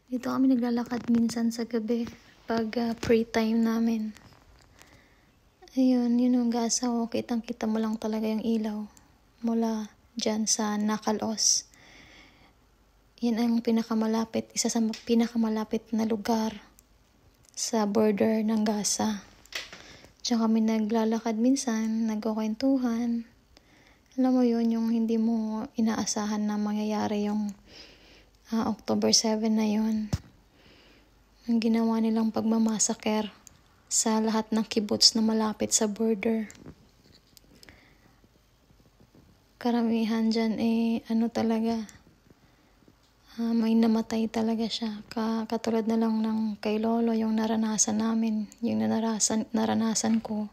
Dito kami naglalakad minsan sa gabi pag free time namin. Ayun, yun yung gasa ko. Kitang-kita mo lang talaga yung ilaw mula dyan sa Nakalos. Yan ang pinakamalapit, isa sa pinakamalapit na lugar sa border ng Gaza. Diyan kami naglalakad minsan, nagkukwentuhan. Alam mo yun, yung hindi mo inaasahan na mangyayari yung October 7 na yun. Ang ginawa nilang pagmamasaker sa lahat ng kibbutz na malapit sa border. Karamihan dyan talaga, may namatay talaga siya. Katulad na lang ng kay Lolo, yung naranasan namin, yung naranasan ko,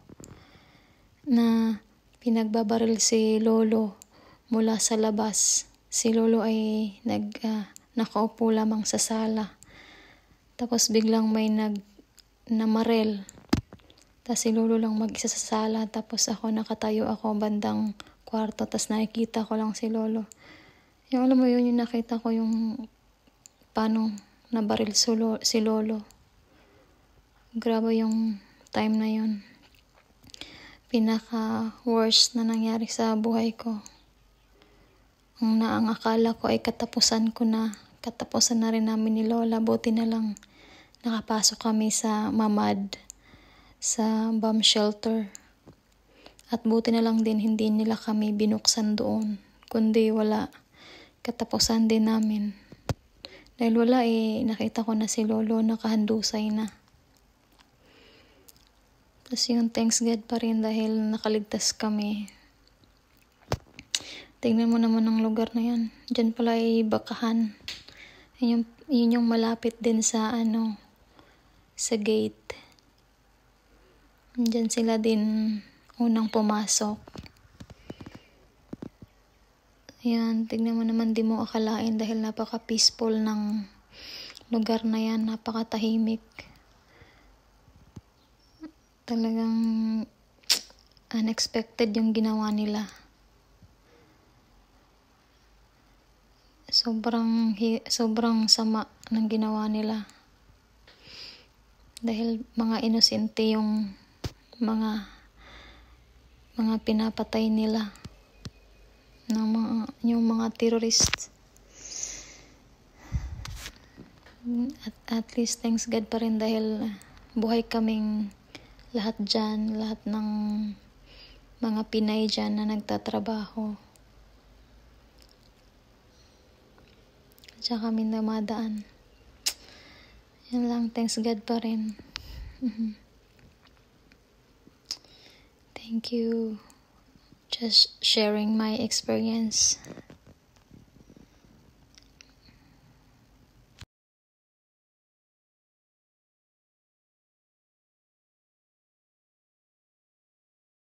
na pinagbabaril si Lolo mula sa labas. Si Lolo ay nakaupo lamang sa sala. Tapos biglang may namarel. Tapos si Lolo lang mag-isa sa sala. Tapos nakatayo ako bandang kwarto. Tapos nakikita ko lang si Lolo. Yung alam mo yun, yung nakita ko yung paano nabaril si Lolo. Grabe yung time na yun. Pinaka-worst na nangyari sa buhay ko. Ang akala ko ay katapusan na rin namin ni Lola. Buti na lang nakapasok kami sa Mamad, sa bomb shelter. At buti na lang din hindi nila kami binuksan doon, kundi wala, katapusan din namin. Dahil wala nakita ko na si Lolo nakahandusay na. Tapos yung thanks God pa rin dahil nakaligtas kami. Tingnan mo naman ang lugar na yan. Diyan pala ay Bakahan. Yun yung malapit din sa sa gate. Diyan sila din unang pumasok. Ayan, tingnan mo naman, di mo akalain dahil napaka-peaceful ng lugar na yan. Napakatahimik. Talagang unexpected yung ginawa nila. Sobrang sama ng ginawa nila. Dahil mga inosente yung mga pinapatay nila ng yung mga terrorist. At least thanks God pa rin dahil buhay kaming lahat dyan, lahat ng mga Pinay dyan na nagtatrabaho. Diyan kami namadaan. Yan lang, thanks God pa rin. Thank you. Just sharing my experience.